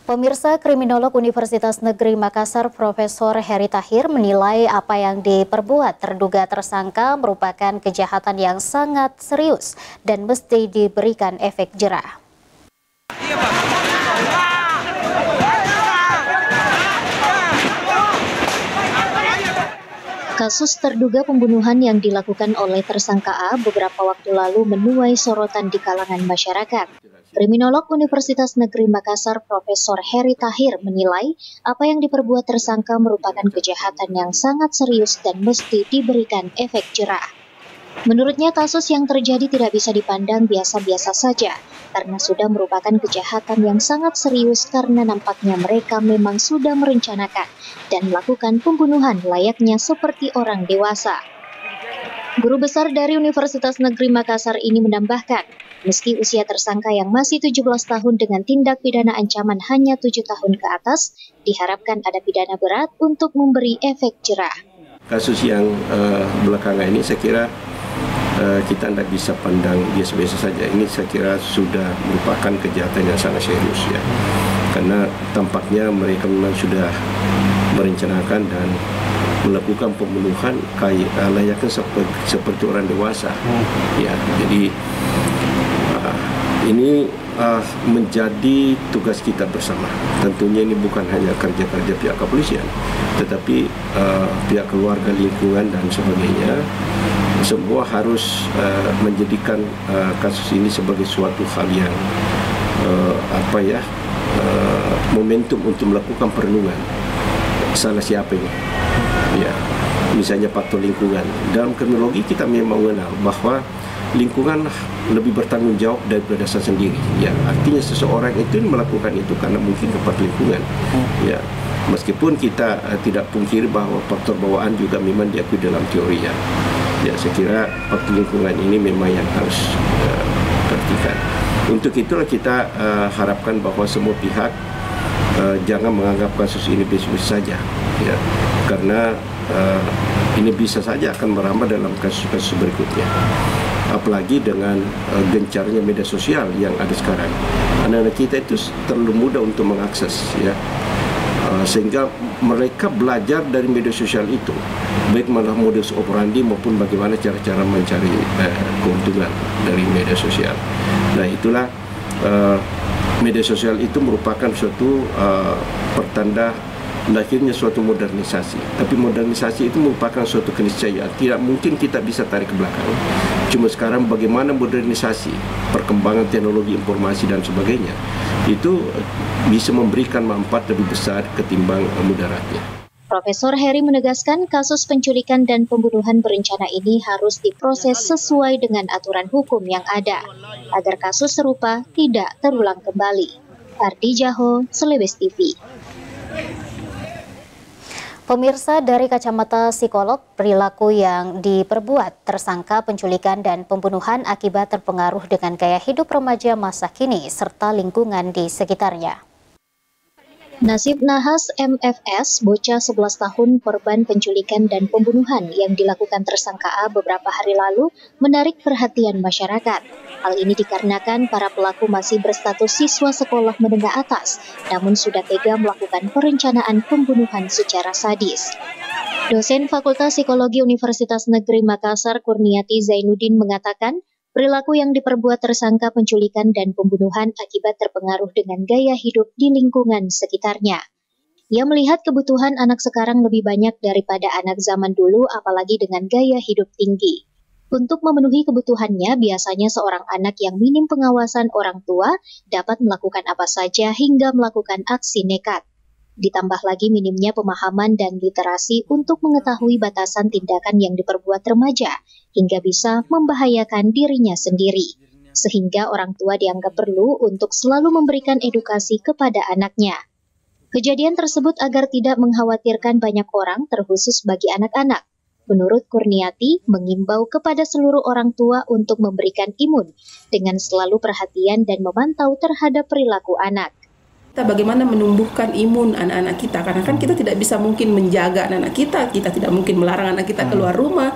Pemirsa, kriminolog Universitas Negeri Makassar Profesor Heri Tahir menilai apa yang diperbuat terduga tersangka merupakan kejahatan yang sangat serius dan mesti diberikan efek jera. Kasus terduga pembunuhan yang dilakukan oleh tersangka A beberapa waktu lalu menuai sorotan di kalangan masyarakat. Kriminolog Universitas Negeri Makassar Profesor Heri Tahir menilai apa yang diperbuat tersangka merupakan kejahatan yang sangat serius dan mesti diberikan efek jera. Menurutnya kasus yang terjadi tidak bisa dipandang biasa-biasa saja karena sudah merupakan kejahatan yang sangat serius karena nampaknya mereka memang sudah merencanakan dan melakukan pembunuhan layaknya seperti orang dewasa. Guru besar dari Universitas Negeri Makassar ini menambahkan, meski usia tersangka yang masih 17 tahun dengan tindak pidana ancaman hanya 7 tahun ke atas, diharapkan ada pidana berat untuk memberi efek jera. Kasus yang belakangan ini saya kira kita tidak bisa pandang biasa-biasa saja. Ini saya kira sudah merupakan kejahatan yang sangat serius ya. Karena tampaknya mereka memang sudah merencanakan dan melakukan pembunuhan layaknya seperti orang dewasa. Ya, jadi ini menjadi tugas kita bersama. Tentunya ini bukan hanya kerja-kerja pihak kepolisian, tetapi pihak keluarga, lingkungan dan sebagainya. Semua harus menjadikan kasus ini sebagai suatu hal yang momentum untuk melakukan perlindungan. Salah siapa ini? Ya, misalnya faktor lingkungan. Dalam kriminologi kita memang mengenal bahwa lingkungan lebih bertanggung jawab daripada saya sendiri. Ya, artinya seseorang itu melakukan itu karena mungkin kepada lingkungan. Ya, meskipun kita tidak pungkiri bahwa faktor bawaan juga memang diakui dalam teori ya. Ya, saya kira faktor lingkungan ini memang yang harus diperhatikan. Untuk itulah kita harapkan bahwa semua pihak jangan menganggap kasus ini biasa saja, ya, karena ini bisa saja akan merambah dalam kasus-kasus berikutnya. Apalagi dengan gencarnya media sosial yang ada sekarang, anak-anak kita itu terlalu mudah untuk mengakses, ya. Sehingga mereka belajar dari media sosial itu, baik malah modus operandi maupun bagaimana cara-cara mencari keuntungan dari media sosial. Nah, itulah media sosial itu merupakan suatu pertanda lahirnya suatu modernisasi. Tapi modernisasi itu merupakan suatu keniscayaan. Tidak mungkin kita bisa tarik ke belakang. Cuma sekarang bagaimana modernisasi, perkembangan teknologi informasi dan sebagainya, itu bisa memberikan manfaat lebih besar ketimbang mudaratnya. Profesor Heri menegaskan kasus penculikan dan pembunuhan berencana ini harus diproses sesuai dengan aturan hukum yang ada, agar kasus serupa tidak terulang kembali. Ardi Jaho, Selebes TV. Pemirsa, dari kacamata psikolog, perilaku yang diperbuat tersangka penculikan dan pembunuhan akibat terpengaruh dengan gaya hidup remaja masa kini serta lingkungan di sekitarnya. Nasib nahas MFS, bocah 11 tahun korban penculikan dan pembunuhan yang dilakukan tersangka A beberapa hari lalu menarik perhatian masyarakat. Hal ini dikarenakan para pelaku masih berstatus siswa sekolah menengah atas, namun sudah tega melakukan perencanaan pembunuhan secara sadis. Dosen Fakultas Psikologi Universitas Negeri Makassar Kurniati Zainuddin mengatakan, perilaku yang diperbuat tersangka penculikan dan pembunuhan akibat terpengaruh dengan gaya hidup di lingkungan sekitarnya. Ia melihat kebutuhan anak sekarang lebih banyak daripada anak zaman dulu, apalagi dengan gaya hidup tinggi. Untuk memenuhi kebutuhannya, biasanya seorang anak yang minim pengawasan orang tua dapat melakukan apa saja hingga melakukan aksi nekat. Ditambah lagi minimnya pemahaman dan literasi untuk mengetahui batasan tindakan yang diperbuat remaja, hingga bisa membahayakan dirinya sendiri. Sehingga orang tua dianggap perlu untuk selalu memberikan edukasi kepada anaknya. Kejadian tersebut agar tidak mengkhawatirkan banyak orang, terkhusus bagi anak-anak. Menurut Kurniati, mengimbau kepada seluruh orang tua untuk memberikan imun, dengan selalu perhatian dan memantau terhadap perilaku anak. Kita bagaimana menumbuhkan imun anak-anak kita, karena kan kita tidak bisa mungkin menjaga anak-anak kita tidak mungkin melarang anak kita keluar rumah,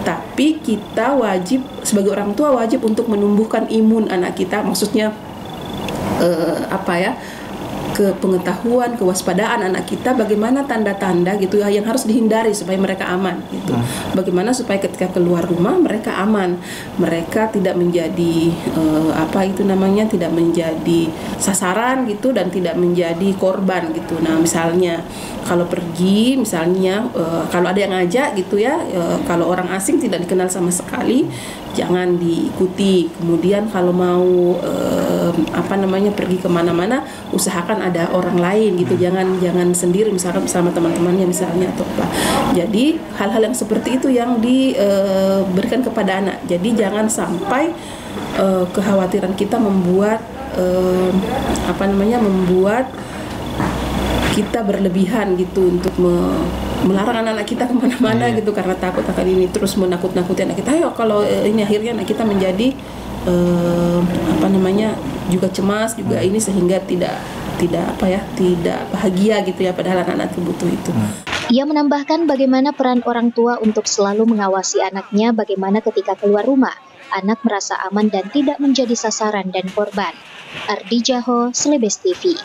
tapi kita wajib sebagai orang tua wajib untuk menumbuhkan imun anak kita, maksudnya pengetahuan, kewaspadaan anak kita, bagaimana tanda-tanda gitu ya yang harus dihindari supaya mereka aman gitu. Bagaimana supaya ketika keluar rumah mereka aman, mereka tidak menjadi tidak menjadi sasaran gitu dan tidak menjadi korban gitu. Nah, misalnya kalau pergi, misalnya kalau ada yang ngajak gitu ya, kalau orang asing tidak dikenal sama sekali, jangan diikuti. Kemudian kalau mau pergi kemana-mana, usahakan ada orang lain gitu, jangan sendiri, misalkan bersama teman-temannya misalnya atau apa. Jadi hal-hal yang seperti itu yang diberikan kepada anak. Jadi jangan sampai kekhawatiran kita membuat membuat kita berlebihan gitu untuk melarang anak-anak kita kemana-mana gitu karena takut akan ini, terus menakut-nakuti anak kita. Ayo kalau ini akhirnya anak kita menjadi juga cemas juga ini, sehingga tidak bahagia gitu ya, padahal anak-anak butuh itu. Ia menambahkan bagaimana peran orang tua untuk selalu mengawasi anaknya bagaimana ketika keluar rumah, anak merasa aman dan tidak menjadi sasaran dan korban. Ardi Jaho, Slebes TV.